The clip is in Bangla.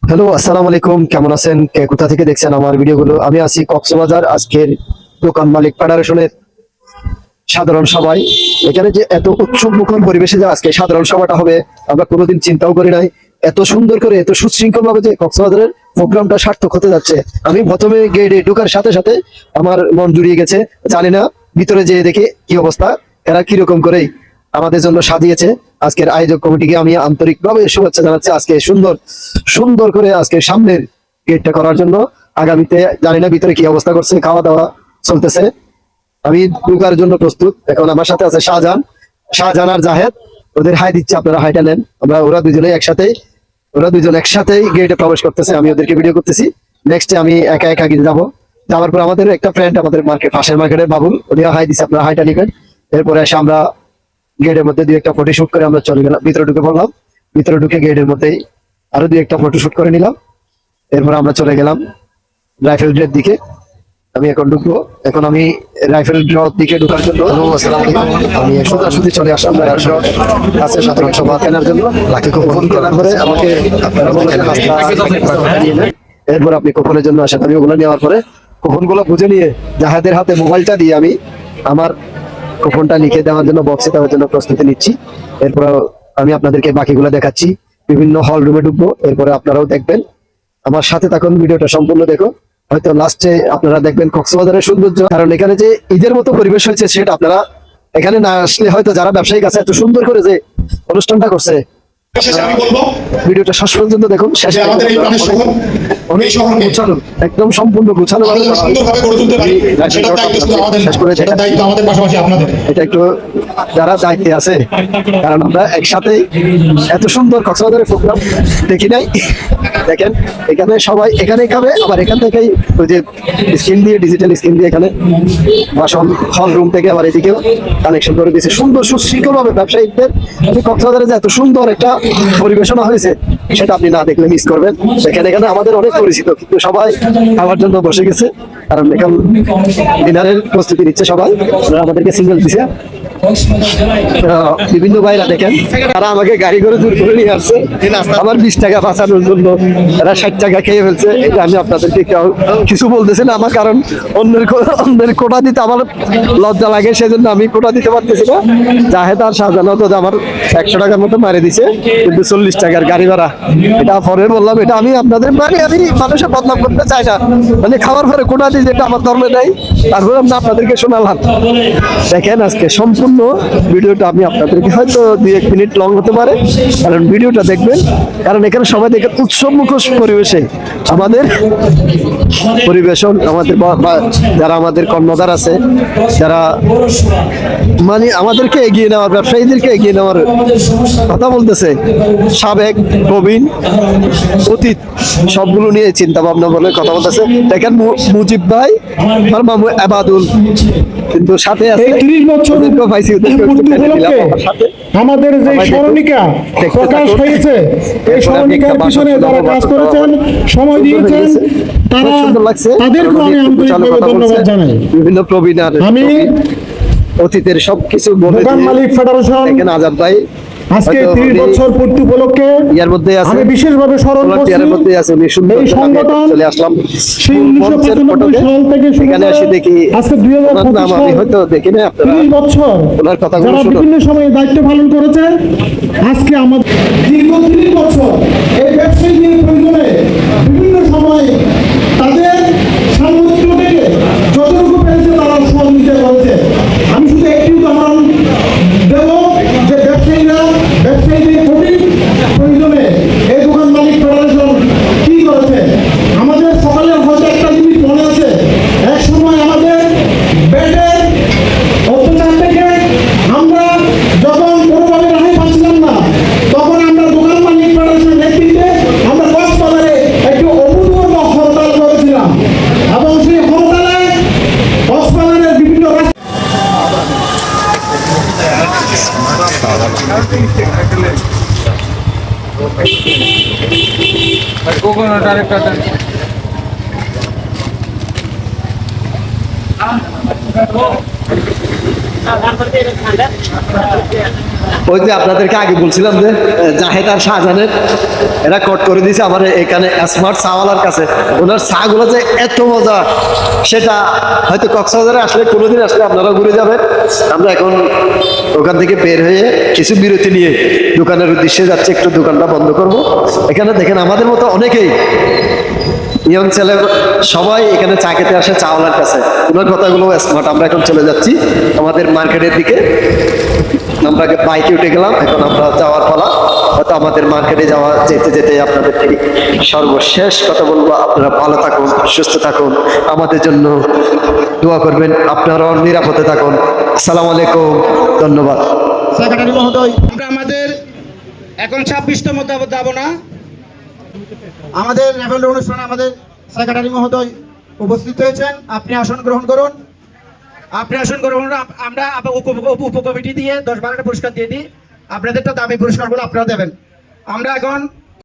হ্যালো, আসসালামু আলাইকুম। কেমন আছেন? কে কোথা থেকে দেখছেন আমার ভিডিওগুলো? আমি আছি কক্সবাজার। আজকের দোকান মালিক ফেডারেশনের সাধারণ সভায়। এখানে যে এত উৎসব মুখর পরিবেশে যে আজকে সাধারণ সভাটা হবে, আমরা কোনোদিন চিন্তাও করি নাই। এত সুন্দর করে, এত সুশৃঙ্খল ভাবে যে কক্সবাজারের প্রোগ্রামটা সার্থক হতে যাচ্ছে। আমি প্রথমে গেটে ঢোকার সাথে সাথে আমার মন জুড়িয়ে গেছে। জানি না ভিতরে যেয়ে দেখি কি অবস্থা, এরা কিরকম করে আমাদের জন্য সাজিয়েছে। আজকের আয়োজক কমিটিকে আমি আন্তরিকভাবে শুভেচ্ছা জানাচ্ছি। আজকে সুন্দর সুন্দর করে আজকে সামনের গেটটা করার জন্য। আগামীতে জানি না ভিতরে কি অবস্থা করছে, খাওয়া দাওয়া চলতেছে। আমি ঢোকার জন্য প্রস্তুত। এখন আমার সাথে আছে শাহজাহান আর জাহেদ। ওদের হাই দিচ্ছে, আপনারা হাইটা নেন। ওরা দুজন একসাথেই গেটে প্রবেশ করতেছে। আমি ওদেরকে ভিডিও করতেছি। নেক্সটে আমি একা একা গিয়ে যাবো। যাওয়ার পর আমাদের একটা ফ্রেন্ড, আমাদের পাশের মার্কেটের বাবুল, উনি হাই দিচ্ছে, আপনারা হাইটা নিবেন। এরপরে এসে আমরা গেটের মধ্যে দুই একটা ফটো শুট করে আমরা চলে গেলাম। ভিতরে ঢুকে পড়লাম। ভিতরে ঢুকে গেটের মধ্যেই আরো দুই একটা ফটো শুট করে নিলাম। এরপর আমরা চলে গেলাম রাইফেল ড্রের দিকে। আমি এখন ঢুকবো। এখন আমি রাইফেল ড্রর দিকে ঢোকার জন্য আমি সোজাসুজি চলে আসলাম আছে সাধারণ সভা কেনার জন্য। লাকিকে ফোন করার পরে আমাকে আপনারা বললেন এরপর আপনি কুপনের জন্য আসেন। আমি ওগুলো নেওয়ার পরে কুপনগুলো বুঝে নিয়ে জাহাদের হাতে মোবাইলটা দিয়ে আমি আমার কুপনটা লিখে দেওয়ার জন্য বক্সে দেওয়ার জন্য প্রস্তুতি নিচ্ছি। এরপর আমি আপনাদেরকে বাকিগুলো দেখাচ্ছি। বিভিন্ন হল রুমে ঢুকবো। এরপরে আপনারাও দেখবেন, আমার সাথে থাকুন, ভিডিওটা সম্পূর্ণ দেখো। হয়তো লাস্টে আপনারা দেখবেন কক্সবাজারের সৌন্দর্য। কারণ এখানে যে ঈদের মতো পরিবেশ হয়েছে, সেটা আপনারা এখানে না আসলে হয়তো যারা ব্যবসায়িক আছে এত সুন্দর করে যে অনুষ্ঠানটা করছে, ভিডিওটা শেষ পর্যন্ত দেখুন। শেষে গুছানো, একদম সম্পূর্ণ গুছানো। এটা একটু যারা দায়িত্বে আছে, কারণ আমরা একসাথে এত সুন্দর কক্সবাজারের প্রোগ্রাম দেখি নাই। দেখেন এখানে সবাই এখানে খাবে, আবার এখান থেকেই ওই যে স্ক্রিন দিয়ে, ডিজিটাল স্ক্রিন দিয়ে এখানে বাসন হল রুম থেকে আবার এদিকেও কানেকশন করে দিয়েছে সুন্দর সুশৃঙ্খল ভাবে। ব্যবসায়িকদের কক্সবাজারে যে এত সুন্দর একটা পরিবেশনা হয়েছে, সেটা আপনি না দেখলে মিস করবেন। এখানে আমাদের অনেক পরিচিত, কিন্তু সবাই খাওয়ার জন্য বসে গেছে। কারণ এখন ডিনারের প্রস্তুতি নিচ্ছে সবাই। আমাদেরকে সিঙ্গেল দিছে বিভিন্ন ভাইরা, দেখেন তারা আমাকে গাড়ি করে দূর করে নিয়ে আসছে আমার 20 টাকা বাঁচানোর জন্য। এরা 60 টাকা খেয়ে ফেলছে। এটা আমি আপনাদেরকে কিছু বলতেছি না আমার, কারণ অন্যের কোটা দিতে আমার লজ্জা লাগে, সেজন্য আমি কোটা দিতে পারতেছি না। জাহেদ আর শাহজাহান তো আমার 100 টাকার মতো মারে দিছে, কিন্তু 40 টাকার গাড়ি ভাড়া। এটা পরে বললাম, এটা আমি আপনাদের আমি মানুষের বদনাম করতে চাই না। মানে খাওয়ার পরে কোটা দিই, যেটা আমার ধর্মে নাই, তারপরে আমি আপনাদেরকে শোনালাম। দেখেন আজকে সম্পূর্ণ ভিডিওটা আমি আপনাদেরকে, হয়তো 2-1 মিনিট লং হতে পারে, কারণ ভিডিওটা দেখবেন। কারণ এখানে সবাই দেখেন উৎসব মুখর পরিবেশে আমাদের পরিবেশন, আমাদের যারা আমাদের কর্ণধার আছে, যারা মানে আমাদেরকে এগিয়ে নেওয়ার, ব্যবসায়ীদেরকে এগিয়ে নেওয়ার কথা বলতেছে, সাবেক প্রবীণ অতীত সবগুলো নিয়ে চিন্তা ভাবনা বলে কথা বলতেছে। দেখেন মুজিব ভাই আর মামু আবাদুল, কিন্তু সাথে আছে 30 বছর আমাদের যে স্মরণিকা প্রকাশ হয়েছে, এই স্মরণিকার পিছনে যারা কাজ করেছেন, সময় দিয়েছেন, তারা তাদেরকে আমি আন্তরিকভাবে ধন্যবাদ জানাই। বিভিন্ন প্রবীণ আমি অতীতের সবকিছু দোকান মালিক ফেডারেশন আজাদ ভাই আজকে 30 বছর পূর্তি উপলক্ষে আমি বিশেষভাবে স্মরণ করছি। এই সংগঠন চলে আসলাম 1995 সাল থেকে শুরু করে আজকে 2025 আমি হয়তো দেখি না, 30 বছর ওনার কথা যারা বিভিন্ন সময়ে দায়িত্ব পালন করেছে। আজকে আমাদের দীর্ঘ 30 বছর এই ব্যবসায়ীদের প্রয়োজনে বিভিন্ন সময় তাদের সামর্থ্য থেকে যতটুকু পেরেছে তারা সহযোগিতা করেছে। আমি শুধু একটি উদাহরণ দেব যে ব্যবসায়ীদের কঠিন প্রয়োজনে এই দোকান মালিক ফেডারেশন কি করেছে। আমাদের সকালের হয়তো একটা জিনিস মনে আছে, এক সময় আমাদের ব্যাটের অত্যাচার থেকে আমরা যখন কোনোভাবে রেহাই পাচ্ছিলাম না, তখন আমরা দোকান মালিক ফেডারেশনের নেতৃত্বে আমরা কক্সবাজারে একটি অভূতপূর্ব হরতাল করেছিলাম, এবং সেই হরতালে কক্সবাজারের বিভিন্ন কোকোনাট আরেকটা দেন। ওই যে আপনাদেরকে আগে বলছিলাম যে জাহেদ আর শাহজাহানের এরা কোট করে দিয়েছে আমার এখানে স্মার্ট চাওয়ালার কাছে। ওনার চা গুলো যে এত মজা, সেটা হয়তো কক্সবাজারে আসলে কোনোদিন আসলে আপনারা ঘুরে যাবেন। আমরা এখন ওখান থেকে বের হয়ে কিছু বিরতি নিয়ে দোকানের উদ্দেশ্যে যাচ্ছে, একটু দোকানটা বন্ধ করব। এখানে দেখেন আমাদের মতো অনেকেই ইয়ং ছেলে সবাই এখানে চা খেতে আসে চাওয়ালার কাছে। ওনার কথাগুলো স্মার্ট। আমরা এখন চলে যাচ্ছি আমাদের মার্কেটের দিকে। আমরা বাইকে উঠে গেলাম, এখন আমরা যাওয়ার পালা। হয়তো আমাদের মার্কেটে যাওয়া যেতে যেতে আপনাদের থেকে সর্বশেষ কথা বলবো, আপনারা ভালো থাকুন, সুস্থ থাকুন, আমাদের জন্য দোয়া করবেন, আপনারাও নিরাপদে থাকুন। আসসালামু আলাইকুম, ধন্যবাদ। সেক্রেটারি মহোদয়, আমরা আমাদের এখন 26তম যাব না, আমাদের রেভেল অনুষ্ঠানে আমাদের সেক্রেটারি মহোদয় উপস্থিত হয়েছেন। আপনি আসন গ্রহণ করুন। আমরা উপকমিটি দিয়ে 10-12টা পুরস্কার দিয়ে দিই। আপনাদেরটা দামি পুরস্কারগুলো আপনারা দেবেন। আমরা এখন